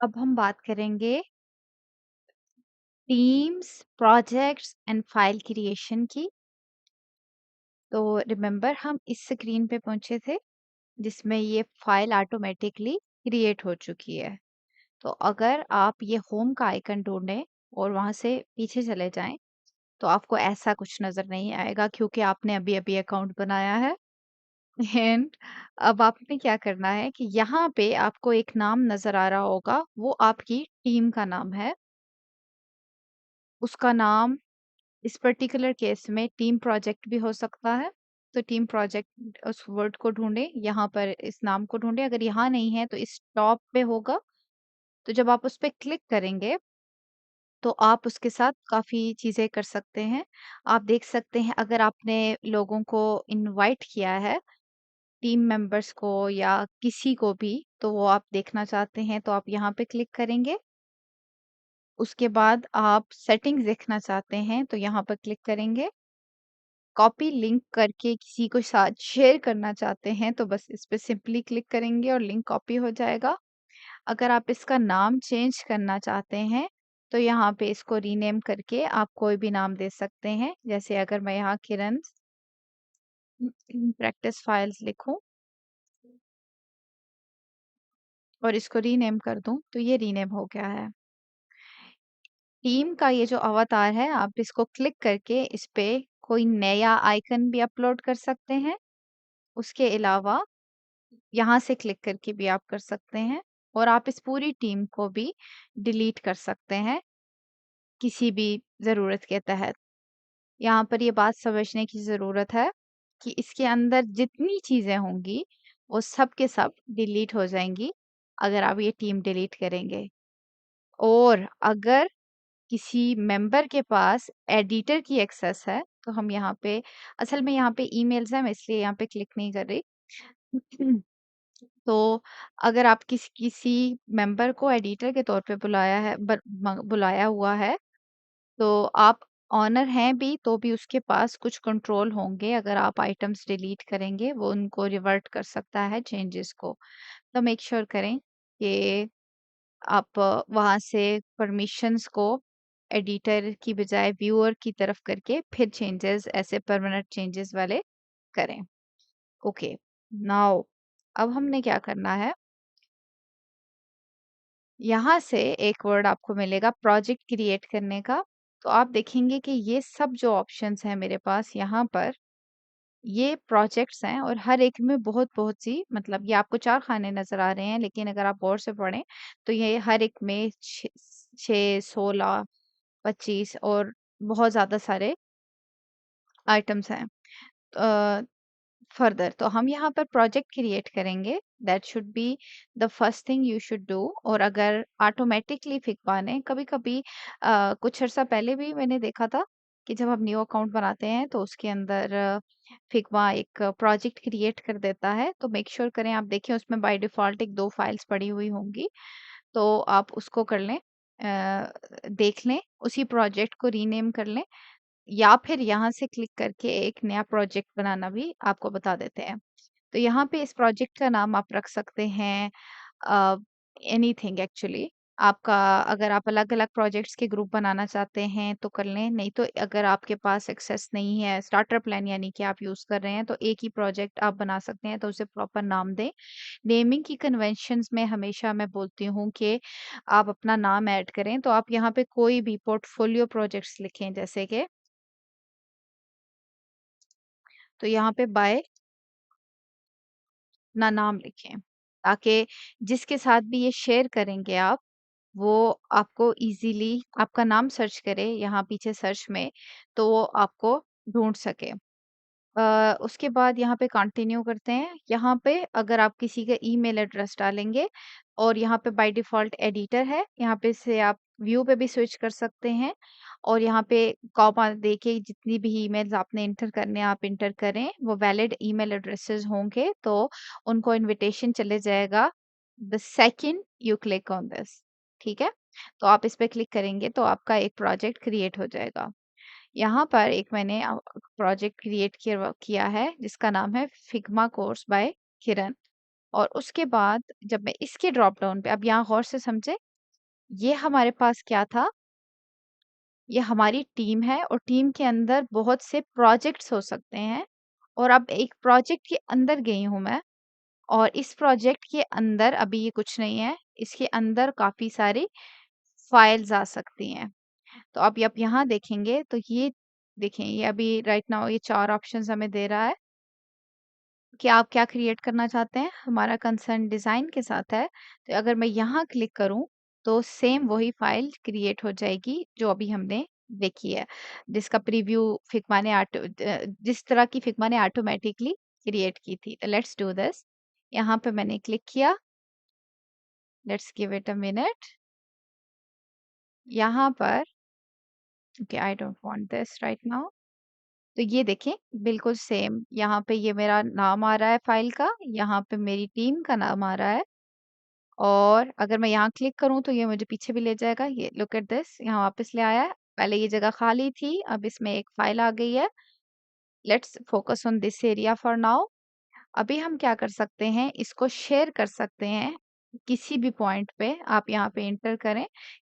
अब हम बात करेंगे teams, projects and file creation की। तो रिमेंबर हम इस स्क्रीन पे पहुंचे थे जिसमें ये फाइल ऑटोमेटिकली क्रिएट हो चुकी है। तो अगर आप ये होम का आइकन ढूंढें और वहां से पीछे चले जाएं तो आपको ऐसा कुछ नजर नहीं आएगा क्योंकि आपने अभी अभी अकाउंट बनाया है। एंड अब आपने क्या करना है कि यहाँ पे आपको एक नाम नजर आ रहा होगा, वो आपकी टीम का नाम है। उसका नाम इस पर्टिकुलर केस में टीम प्रोजेक्ट भी हो सकता है। तो टीम प्रोजेक्ट उस वर्ड को ढूंढें, यहाँ पर इस नाम को ढूंढें। अगर यहाँ नहीं है तो इस टॉप पे होगा। तो जब आप उस पर क्लिक करेंगे तो आप उसके साथ काफी चीजें कर सकते हैं। आप देख सकते हैं अगर आपने लोगों को इनवाइट किया है, टीम मेंबर्स को या किसी को भी, तो वो आप देखना चाहते हैं तो आप यहाँ पे क्लिक करेंगे। उसके बाद आप सेटिंग्स देखना चाहते हैं तो यहाँ पर क्लिक करेंगे। कॉपी लिंक करके किसी को साथ शेयर करना चाहते हैं तो बस इस पे सिंपली क्लिक करेंगे और लिंक कॉपी हो जाएगा। अगर आप इसका नाम चेंज करना चाहते हैं तो यहाँ पे इसको रीनेम करके आप कोई भी नाम दे सकते हैं। जैसे अगर मैं यहाँ किरण प्रैक्टिस फाइल्स लिखूं और इसको रीनेम कर दूं तो ये रीनेम हो गया है। टीम का ये जो अवतार है, आप इसको क्लिक करके इस पे कोई नया आइकन भी अपलोड कर सकते हैं। उसके अलावा यहाँ से क्लिक करके भी आप कर सकते हैं और आप इस पूरी टीम को भी डिलीट कर सकते हैं किसी भी ज़रूरत के तहत। यहाँ पर ये बात समझने की ज़रूरत है कि इसके अंदर जितनी चीज़ें होंगी वो सब के सब डिलीट हो जाएंगी अगर आप ये टीम डिलीट करेंगे। और अगर किसी मेंबर के पास एडिटर की एक्सेस है तो हम यहाँ पे, असल में यहाँ पे ईमेल्स है, मैं इसलिए यहाँ पे क्लिक नहीं कर रही। तो अगर आप किसी मेंबर को एडिटर के तौर पे बुलाया है, बुलाया हुआ है, तो आप ऑनर हैं भी तो भी उसके पास कुछ कंट्रोल होंगे। अगर आप आइटम्स डिलीट करेंगे वो उनको रिवर्ट कर सकता है चेंजेस को। तो मेक श्योर करें कि आप वहां से परमिशंस को एडिटर की बजाय व्यूअर की तरफ करके फिर चेंजेस, ऐसे परमानेंट चेंजेस वाले करें। ओके, नाउ अब हमने क्या करना है, यहाँ से एक वर्ड आपको मिलेगा प्रोजेक्ट क्रिएट करने का। तो आप देखेंगे कि ये सब जो ऑप्शंस हैं मेरे पास यहाँ पर, ये प्रोजेक्ट्स हैं और हर एक में बहुत बहुत सी, मतलब ये आपको 4 खाने नजर आ रहे हैं लेकिन अगर आप गौर से पढ़ें तो ये हर एक में 6, 16, 25 और बहुत ज्यादा सारे आइटम्स हैं। फर्दर तो हम यहाँ पर प्रोजेक्ट क्रिएट करेंगे, that should be the first thing you should do. और अगर ऑटोमेटिकली फिगमा ने कभी कभी कुछ अर्सा पहले भी मैंने देखा था कि जब हम न्यू अकाउंट बनाते हैं तो उसके अंदर फिगमा एक प्रोजेक्ट क्रिएट कर देता है। तो मेक श्योर करें, आप देखें उसमें बाय डिफॉल्ट एक 2 फाइल्स पड़ी हुई होंगी, तो आप उसको कर लें, देख लें, उसी प्रोजेक्ट को रीनेम कर लें या फिर यहाँ से क्लिक करके एक नया प्रोजेक्ट बनाना भी आपको बता देते हैं। तो यहाँ पे इस प्रोजेक्ट का नाम आप रख सकते हैं एनीथिंग एक्चुअली। आपका, अगर आप अलग-अलग प्रोजेक्ट्स के ग्रुप बनाना चाहते हैं तो कर लें, नहीं तो अगर आपके पास एक्सेस नहीं है, स्टार्टर प्लान यानी कि आप यूज़ कर रहे हैं, तो एक ही प्रोजेक्ट आप बना सकते हैं, तो उसे प्रॉपर नाम दें। नेमिंग की कन्वेंशंस में हमेशा मैं बोलती हूँ कि आप अपना नाम ऐड करें, तो आप यहाँ पे कोई भी पोर्टफोलियो प्रोजेक्ट्स लिखें, जैसे कि तो यहाँ पे बाय अपना नाम लिखें, ताकि जिसके साथ भी ये शेयर करेंगे आप, वो आपको इजीली आपका नाम सर्च करे यहाँ पीछे सर्च में, तो वो आपको ढूंढ सके। उसके बाद यहाँ पे कंटिन्यू करते हैं। यहाँ पे अगर आप किसी का ईमेल एड्रेस डालेंगे और यहाँ पे बाय डिफ़ॉल्ट एडिटर है, यहाँ पे से आप व्यू पे भी स्विच कर सकते हैं और यहाँ पे कॉमा देके जितनी भी ईमेल्स आपने इंटर करने हैं, आप इंटर करें। वो वैलिड ईमेल एड्रेसेस होंगे तो उनको इनविटेशन चले जाएगा the second you click on this, ठीक है? तो आप इस पे क्लिक करेंगे तो आपका एक प्रोजेक्ट क्रिएट हो जाएगा। यहाँ पर एक मैंने प्रोजेक्ट क्रिएट किया है जिसका नाम है फिग्मा कोर्स बाय किरण। और उसके बाद जब मैं इसके ड्रॉप डाउन पे, अब यहाँ गौर से समझे, ये हमारे पास क्या था? ये हमारी टीम है और टीम के अंदर बहुत से प्रोजेक्ट्स हो सकते हैं और अब एक प्रोजेक्ट के अंदर गई हूँ मैं और इस प्रोजेक्ट के अंदर अभी ये कुछ नहीं है, इसके अंदर काफ़ी सारी फाइल्स आ सकती हैं। तो अभी आप यहाँ देखेंगे तो ये देखें, ये अभी राइट नाउ ये 4 ऑप्शंस हमें दे रहा है कि आप क्या क्रिएट करना चाहते हैं। हमारा कंसर्न डिज़ाइन के साथ है, तो अगर मैं यहाँ क्लिक करूँ, तो सेम वही फाइल क्रिएट हो जाएगी जो अभी हमने देखी है, जिसका प्रीव्यू फिग्मा ने जिस तरह की फिग्मा ने ऑटोमैटिकली क्रिएट की थी। तो लेट्स डू दिस। यहाँ पे मैंने क्लिक किया, let's give it a minute. यहाँ पर okay, I don't want this right now. तो ये देखें, बिल्कुल सेम यहाँ पे ये मेरा नाम आ रहा है फाइल का, यहाँ पे मेरी टीम का नाम आ रहा है और अगर मैं यहाँ क्लिक करूँ तो ये मुझे पीछे भी ले जाएगा। ये लुक एट दिस, यहाँ वापस ले आया है। पहले ये जगह खाली थी, अब इसमें एक फाइल आ गई है। Let's focus on this area for now. अभी हम क्या कर सकते हैं, इसको शेयर कर सकते हैं किसी भी पॉइंट पे। आप यहाँ पे एंटर करें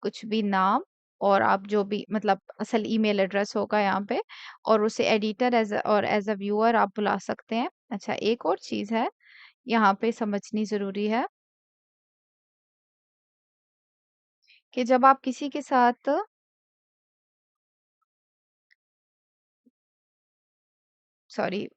कुछ भी नाम और आप जो भी मतलब असल ईमेल एड्रेस होगा यहाँ पे और उसे एडिटर और एज अ व्यूअर आप बुला सकते हैं। अच्छा, एक और चीज़ है यहाँ पे समझनी ज़रूरी है कि जब आप किसी के साथ sorry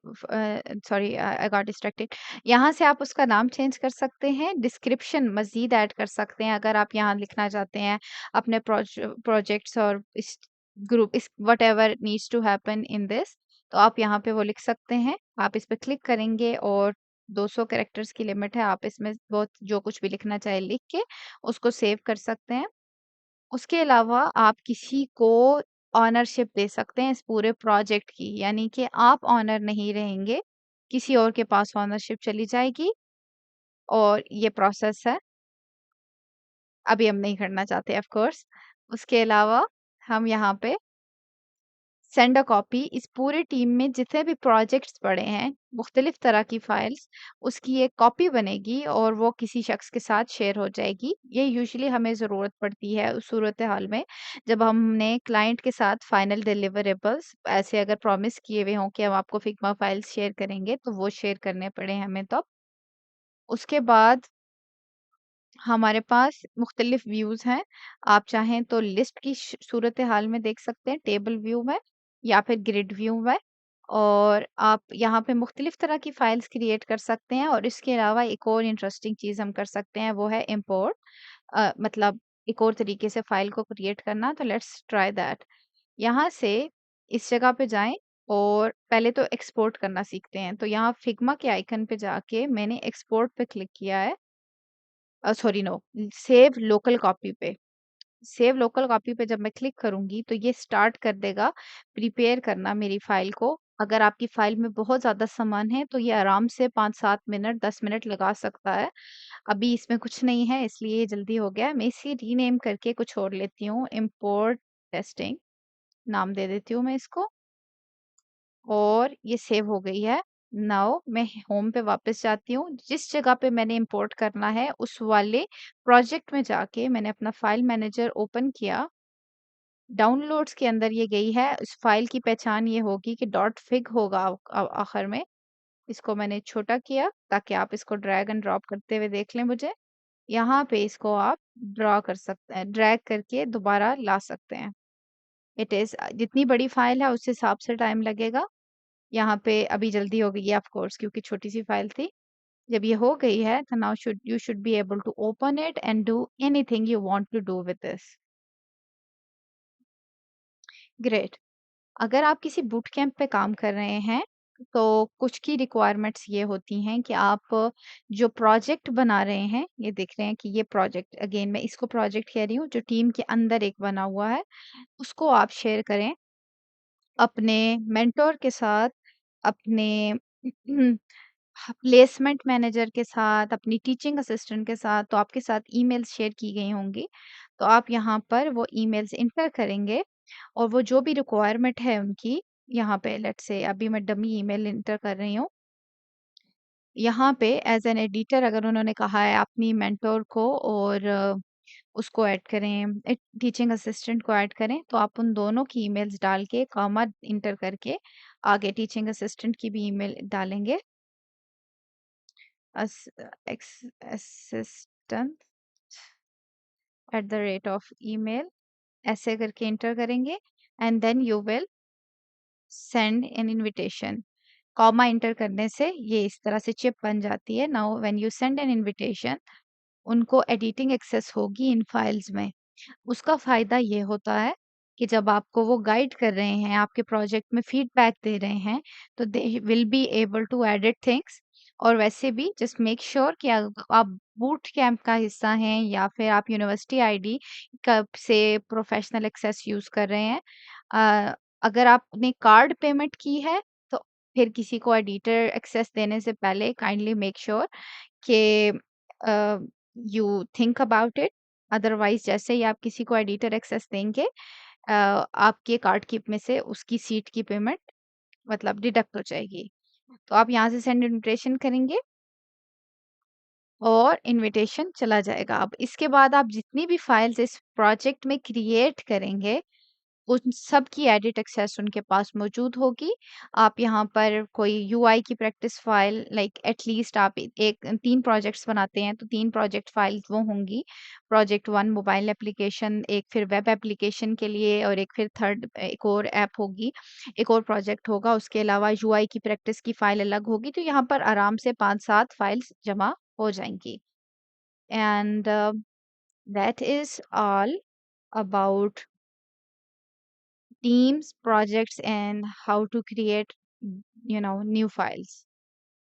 sorry I got distracted. यहाँ से आप उसका नाम चेंज कर सकते हैं, डिस्क्रिप्शन मज़ीद ऐड कर सकते हैं अगर आप यहाँ लिखना चाहते हैं अपने प्रोजेक्ट्स और इस ग्रुप इस whatever needs to happen in this, तो आप यहाँ पे वो लिख सकते हैं। आप इस पे क्लिक करेंगे और 200 कैरेक्टर्स की लिमिट है, आप इसमें बहुत जो कुछ भी लिखना चाहे लिख के उसको सेव कर सकते हैं। उसके अलावा आप किसी को ओनरशिप दे सकते हैं इस पूरे प्रोजेक्ट की, यानी कि आप ओनर नहीं रहेंगे, किसी और के पास ओनरशिप चली जाएगी और ये प्रोसेस है। अभी हम नहीं करना चाहते ऑफ कोर्स। उसके अलावा हम यहाँ पे सेंड अ कॉपी इस पूरी टीम में जितने भी प्रोजेक्ट्स पड़े हैं, मुख्तलिफ तरह की फाइल्स, उसकी एक कॉपी बनेगी और वो किसी शख्स के साथ शेयर हो जाएगी। ये यूजुअली हमें ज़रूरत पड़ती है उस सूरत हाल में जब हमने क्लाइंट के साथ फाइनल डिलिवरेबल्स ऐसे अगर प्रॉमिस किए हुए हों कि हम आपको फिग्मा फाइल्स शेयर करेंगे, तो वो शेयर करने पड़े हमें तब। उसके बाद हमारे पास मुख्तलिफ व्यूज़ हैं। आप चाहें तो लिस्ट की सूरत हाल में देख सकते हैं, टेबल व्यू में या फिर ग्रिड व्यू में और आप यहाँ पे मुख्तलिफ तरह की फाइल्स क्रिएट कर सकते हैं और इसके अलावा एक और इंटरेस्टिंग चीज़ हम कर सकते हैं, वो है इम्पोर्ट। मतलब एक और तरीके से फाइल को क्रिएट करना, तो लेट्स ट्राई दैट। यहाँ से इस जगह पे जाएँ और पहले तो एक्सपोर्ट करना सीखते हैं। तो यहाँ फिग्मा के आइकन पे जाके मैंने एक्सपोर्ट पे क्लिक किया है। Sorry no, save local copy पे। सेव लोकल कॉपी पे जब मैं क्लिक करूँगी तो ये स्टार्ट कर देगा प्रिपेयर करना मेरी फ़ाइल को। अगर आपकी फ़ाइल में बहुत ज़्यादा सामान है तो ये आराम से 5-7 मिनट 10 मिनट लगा सकता है। अभी इसमें कुछ नहीं है इसलिए ये जल्दी हो गया है। मैं इसे रीनेम करके कुछ और लेती हूँ, इम्पोर्ट टेस्टिंग नाम दे देती हूँ मैं इसको और ये सेव हो गई है। नाउ मैं होम पे वापस जाती हूँ। जिस जगह पे मैंने इंपोर्ट करना है उस वाले प्रोजेक्ट में जाके मैंने अपना फाइल मैनेजर ओपन किया। डाउनलोड्स के अंदर ये गई है। इस फाइल की पहचान ये होगी कि डॉट फिग होगा आखिर में। इसको मैंने छोटा किया ताकि आप इसको ड्रैग एंड ड्रॉप करते हुए देख लें मुझे। यहाँ पे इसको आप ड्रॉ कर सकते हैं, ड्रैग करके दोबारा ला सकते हैं। इट इज़ जितनी बड़ी फाइल है उस हिसाब से टाइम लगेगा। यहाँ पे अभी जल्दी हो गई है ऑफ कोर्स क्योंकि छोटी-सी फाइल थी। जब ये हो गई है तो now you should be able to open it and do anything you want to do with this. Great. अगर आप किसी बूट कैंप पे काम कर रहे हैं, तो कुछ की रिक्वायरमेंट्स ये होती हैं कि आप जो प्रोजेक्ट बना रहे हैं, ये देख रहे हैं कि ये प्रोजेक्ट अगेन मैं इसको प्रोजेक्ट कह रही हूँ जो टीम के अंदर एक बना हुआ है, उसको आप शेयर करें अपने मेंटर के साथ, अपने प्लेसमेंट मैनेजर के साथ, अपनी टीचिंग असिस्टेंट के साथ, तो आपके साथ ईमेल्स शेयर की गई होंगी। तो आप यहाँ पर वो ईमेल्स एंटर करेंगे और वो जो भी रिक्वायरमेंट है उनकी, यहाँ पे लेट्स से अभी मैं डमी ईमेल एंटर कर रही हूँ। यहाँ पे एज़ एन एडिटर अगर उन्होंने कहा है अपनी मेंटर को और उसको ऐड करें, टीचिंग असिस्टेंट को ऐड करें, तो आप उन दोनों की ईमेल्स डाल के कॉमा इंटर करके आगे टीचिंग असिस्टेंट की भी ईमेल डालेंगे। As X assistant at the rate of email ऐसे करके इंटर करेंगे and then you will send an invitation. Comma enter करने से ये इस तरह से चिप बन जाती है। Now when you send an invitation, उनको एडिटिंग एक्सेस होगी इन फाइल्स में। उसका फ़ायदा ये होता है कि जब आपको वो गाइड कर रहे हैं, आपके प्रोजेक्ट में फीडबैक दे रहे हैं, तो they will be able to edit things. और वैसे भी जस्ट मेक श्योर कि आप बूट कैंप का हिस्सा हैं या फिर आप यूनिवर्सिटी आईडी कब से प्रोफेशनल एक्सेस यूज़ कर रहे हैं। अ, अगर आपने कार्ड पेमेंट की है, तो फिर किसी को एडिटर एक्सेस देने से पहले काइंडली मेक श्योर कि uh, you think about it. Otherwise जैसे ही आप किसी को एडिटर एक्सेस देंगे, आपके कार्ड की में से उसकी सीट की पेमेंट मतलब डिडक्ट हो जाएगी। तो आप यहाँ से सेंड इन्विटेशन करेंगे और इन्विटेशन चला जाएगा। अब इसके बाद आप जितनी भी फाइल्स इस प्रोजेक्ट में क्रिएट करेंगे, उन सब की एडिट एक्सेस उनके पास मौजूद होगी। आप यहाँ पर कोई यूआई की प्रैक्टिस फाइल लाइक एटलीस्ट आप एक 3 प्रोजेक्ट्स बनाते हैं, तो 3 प्रोजेक्ट फाइल्स वो होंगी। प्रोजेक्ट 1 मोबाइल एप्लीकेशन, एक फिर वेब एप्लीकेशन के लिए और एक फिर थर्ड एक और ऐप होगी, एक और प्रोजेक्ट होगा। उसके अलावा यूआई की प्रैक्टिस की फाइल अलग होगी, तो यहाँ पर आराम से 5-7 फाइल्स जमा हो जाएँगी। And that is all about teams, projects, and how to create, new files.